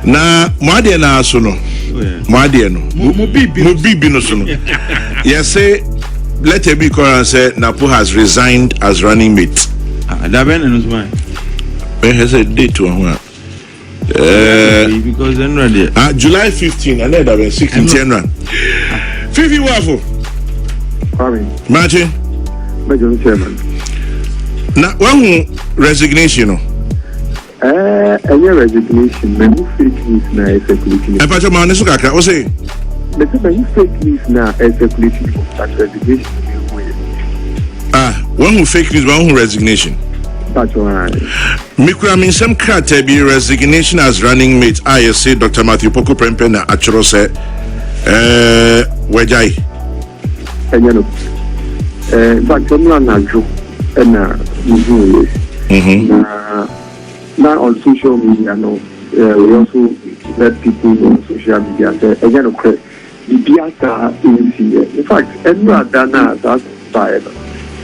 Na mwade na aso no. Mwade no. Mubibi no so no. Yes say let it be clear say NAPO has resigned as running mate. That ben no why. Has a date to one. Because then ready. July 15 and then that 16 January. Fifi Wafo. Martin. Major Chairman. Now one resignation. Any resignation, many fake news now is circulating. I patch man so kakra. What say? The many fake news now is circulating that resignation. One who fake news, one who resignation. That's right. Mikra mean some crate be resignation as running mate. I say Dr. Matthew Poku Prempe na actual say wejai. And you know, but I'm not joke and now on social media, no, we also let people know on social media. Again, okay, the Biata is here. In fact, everyone done that's tired.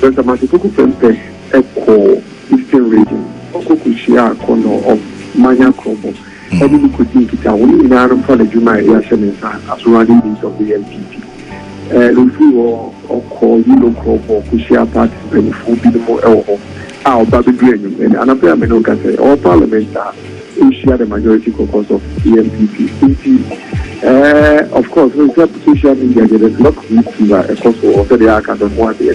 Dr. Matthew Poku Prempe echo Eastern region, Okukushia corner of Manya Krobo. Everybody could think it out. We are for the Juma reaction as running means of the MPP. Lufu or call you Krobo, Kushia participant for be more our Baby Green and another Menoka say all parliament who share the majority caucus of the MPP. Of course, when social media get a lot of people a cost of the Arcade of one day.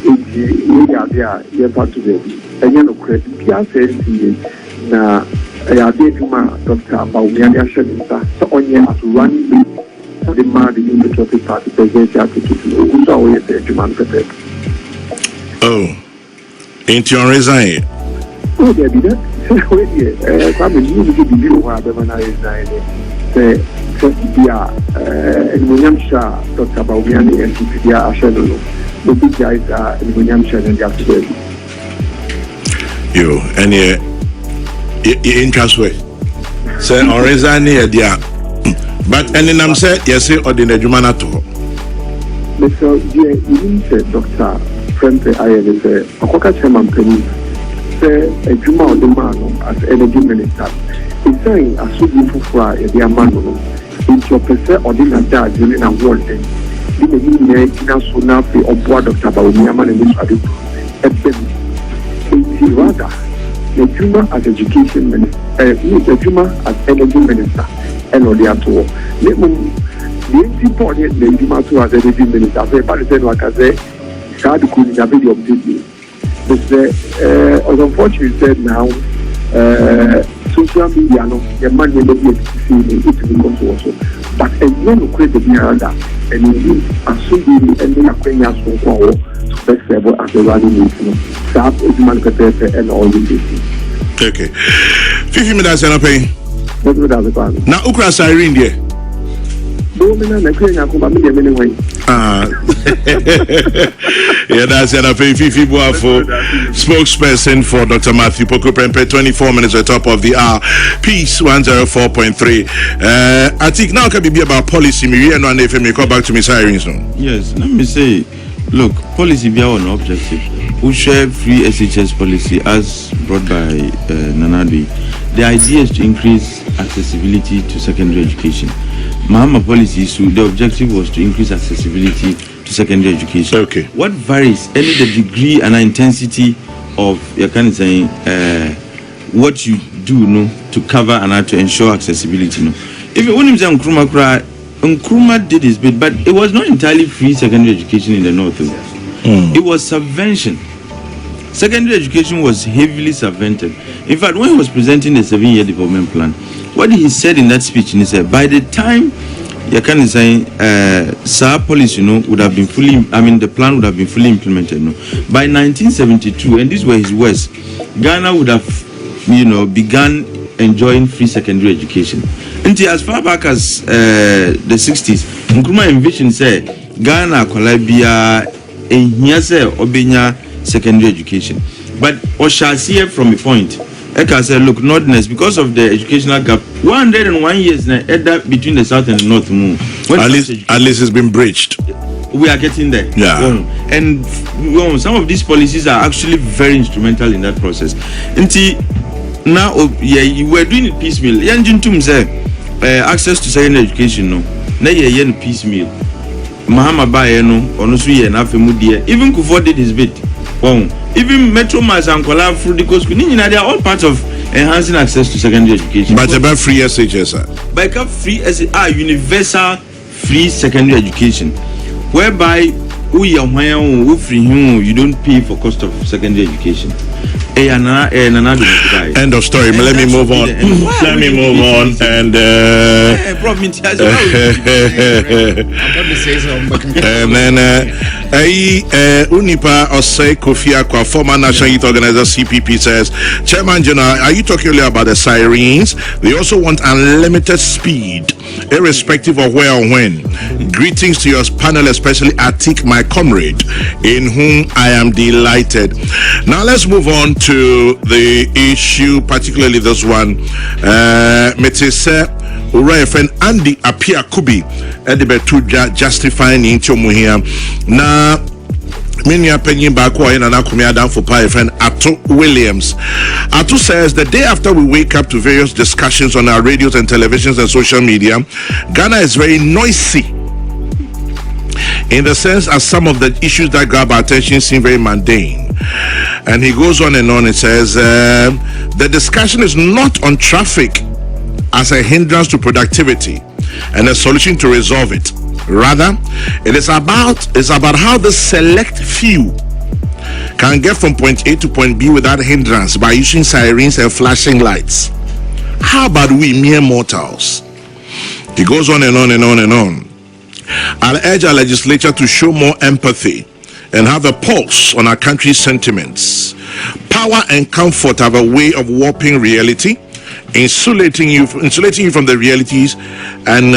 We are there, part to them. And you know, Pierre says, na I did my doctor about the action so on here as running the man in the topic party president who's always there to man protect. Oh, ain't you resign? Oh, there be that. Come and you will be when I resign. Say, and William Shah talked about the NPP action. The big guys are in William Shah and Ghanacelebs. You and you interest way. Say on resign here, dear. But and then I'm said, yes, say ordinary Jumana to. Mr. Dear, you said Dr. Prempe Ayele say, Okoka Chairman Penny say a Juma of the man as energy minister. He's saying a super fry a dear man into your prefer ordinary dad during a world day. The Indian so now pay or board Dr. Baumiaman and this rather, the Juma as education minister, the Juma as energy minister, and all the other. The important the Juma to as energy minister, but the like I say, God could have been updated. But unfortunately, said now, social media, no, the man will not be able to see it to become also. But a young create the Miranda, and indeed, as soon as and then a Kenya so far. Best level as a running meeting. Start is man and all the things. Okay. 50 minutes and pay. Now, Ukra Siren, dear. Yeah, that's an affair. Fifi Boafo, spokesperson for Dr. Matthew Poku Prempe, 24 minutes at the top of the hour. Peace 104.3. I think now can be about policy. Me and one FM call back to me sirens. Yes, let me say. Look, policy be our objective. We share free SHS policy as brought by Nanadi. The idea is to increase accessibility to secondary education. Mahama policy, so the objective was to increase accessibility to secondary education. Okay. What varies? Any the degree and the intensity of you can say what you do to cover and to ensure accessibility. If you want to say Nkrumah did his bit, but it was not entirely free secondary education in the north. It was subvention. Secondary education was heavily subvented. In fact, when he was presenting the 7-year development plan, what he said in that speech, he said, by the time you can say SAR policy, would have been the plan would have been fully implemented. By 1972, and these were his words, Ghana would have, begun enjoying free secondary education. Until as far back as the 60s, Nkrumah envisioned say Ghana Kolabia and here say Obenya secondary education. But or shall see it from a point. Eka said, look, nordness, because of the educational gap, 101 years now between the south and the north. At least it's been breached. We are getting there. Yeah. And some of these policies are actually very instrumental in that process. Until Now, you were doing it piecemeal. Yanjintum say access to secondary education, no. Now, you're piecemeal. Mahama Baye, no, honestly, and Afemudia. Even Kufuor did his bit. Even Metro Mas and Kola through the coast, they are all part of enhancing access to secondary education. But about free SHS, sir. By free SHS, universal free secondary education, whereby you don't pay for cost of secondary education. End of story. Let me move on. Let me move on. And then Unipa Osei Kofi Akwa, former National Youth Organizer CPP, says, Chairman General, are you talking earlier about the sirens? They also want unlimited speed, irrespective of where or when. Greetings to your panel, especially Atik, my comrade, in whom I am delighted. Now let's move on to the issue, particularly this one. Metese Uriah friend Andy Apia Kubi Edibetuja justifying into Muhia. Now many opinion back in and Akumia down for my friend Ato Williams. Ato says the day after we wake up to various discussions on our radios and televisions and social media, Ghana is very noisy. In the sense as some of the issues that grab our attention seem very mundane. And he goes on and on and says the discussion is not on traffic as a hindrance to productivity and a solution to resolve it. Rather, it's about how the select few can get from point A to point B without hindrance by using sirens and flashing lights. How about we mere mortals? He goes on and on and on and on. I'll urge our legislature to show more empathy and have a pulse on our country's sentiments. Power and comfort have a way of warping reality, insulating you from the realities, and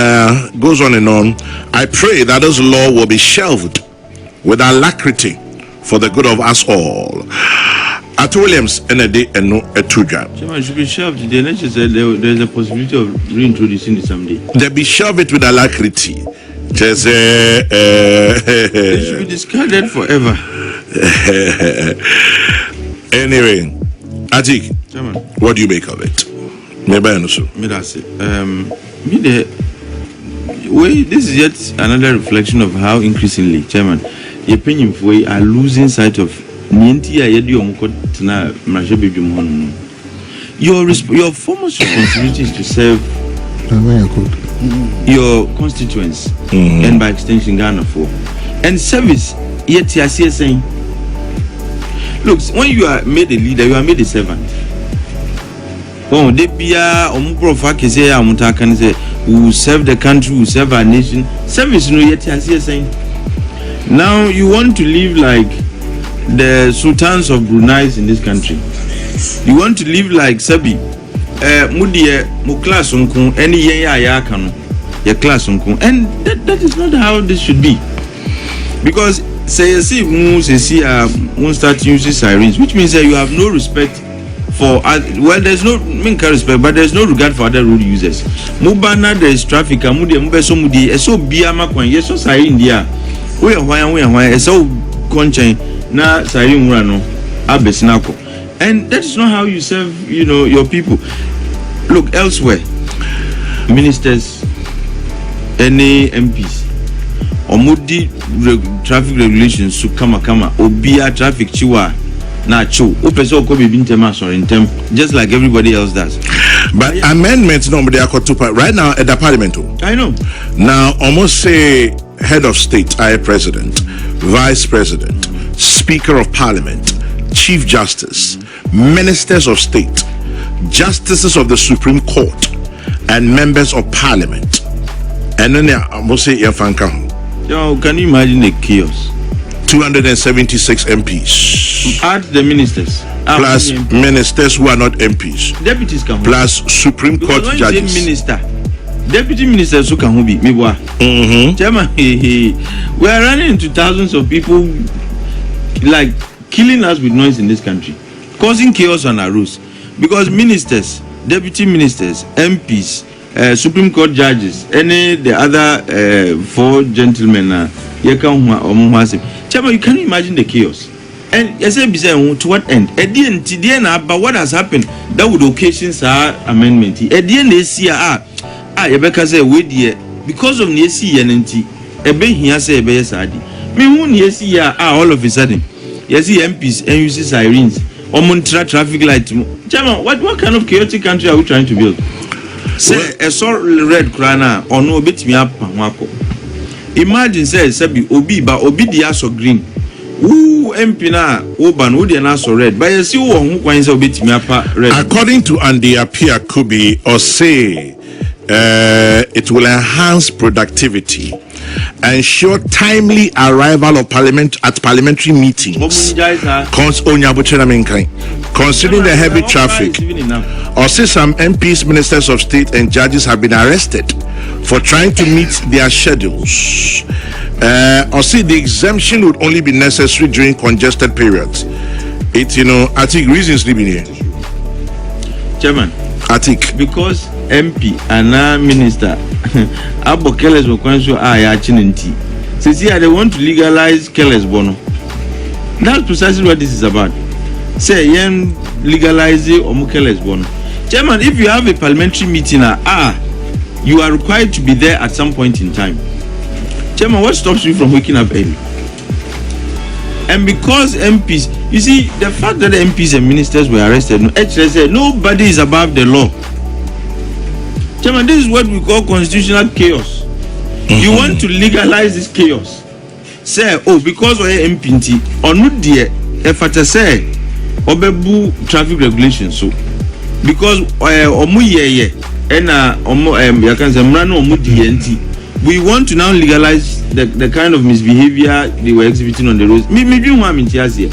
goes on and on. I pray that this law will be shelved with alacrity for the good of us all. At Williams, NAD and no Etuja. Chairman, should be shelved. The election said there is a possibility of reintroducing it someday. They be shelved it with alacrity. Just it should be discarded forever. Anyway, Atik, Chairman, what do you make of it? Maybe I know so. This is yet another reflection of how increasingly, Chairman, the opinion we are losing sight of your foremost responsibility is to serve your constituents and by extension Ghana for and service. Yet you are saying, look, when you are made a leader, you are made a servant. Oh, they be a who serve the country, who serve our nation. Service, no, yet you are saying. Now you want to live like the sultans of Brunei in this country. You want to live like Sabi. Mudie mu class unku any ya kanu your class unku, and that is not how this should be. Because say you see won't start using sirens, which means that you have no respect for well, there's no respect, but there's no regard for other road users. Mubana there is traffic, mudie so biama kwan yes so siren dia we are so conchain na siren no abesinako. And that is not how you serve, your people. Look, elsewhere, ministers, any MPs, omudi traffic regulations to kama obia traffic chiwa na cho. Opeso ko be bintema so intem, just like everybody else does. But amendments normally are called right now at the parliament. I know. Now almost say head of state, president, vice president, speaker of parliament, chief justice, ministers of state, justices of the Supreme Court, and members of parliament. And then I must say, can you imagine the chaos? 276 MPs. Add the ministers. Plus ministers who are not MPs. Deputies can plus Supreme Court judges. Deputy ministers who can be. Chairman, we are running into thousands of people like killing us with noise in this country, causing chaos on our roads. Because ministers, deputy ministers, MPs, Supreme Court judges, any the other 4 gentlemen, Chairman, you can't imagine the chaos. And yes, to what end? At the end, but what has happened that would occasion amendment. At the end, they see Rebecca say, wait, because of Nesi and a be here say, be sadi. Me who Nesi all of a sudden. Yes, MPs and uses sirens or Montra traffic light. Chairman, what kind of chaotic country are we trying to build? Say, a sort red crana or no bit me up, Wako. Imagine, say, Sabi, Obi, but Obi the green. Who MP na Oban would an aso red, but you see who coins a bit me up red. According to Andy Apia Kubi, or say it will enhance productivity, ensure timely arrival of parliamentary meetings. Considering the heavy traffic, or say some MPs, ministers of state, and judges have been arrested for trying to meet their schedules. Or see the exemption would only be necessary during congested periods. I think reasons living here. Chairman, I think because MP and minister Abo Keles will consider Chinenti. See, they want to legalize Keles Bono. That's precisely what this is about. Say, yen legalize or Keles Bono. Chairman, if you have a parliamentary meeting, you are required to be there at some point in time. Chairman, what stops you from waking up early? And because MPs, you see, the fact that the MPs and ministers were arrested, nobody is above the law. Chairman, this is what we call constitutional chaos. You want to legalize this chaos. Say, because we're MPT, or not dear, if I say, obebu traffic regulations, so because we want to now legalize the kind of misbehavior they were exhibiting on the roads. Maybe one minute here.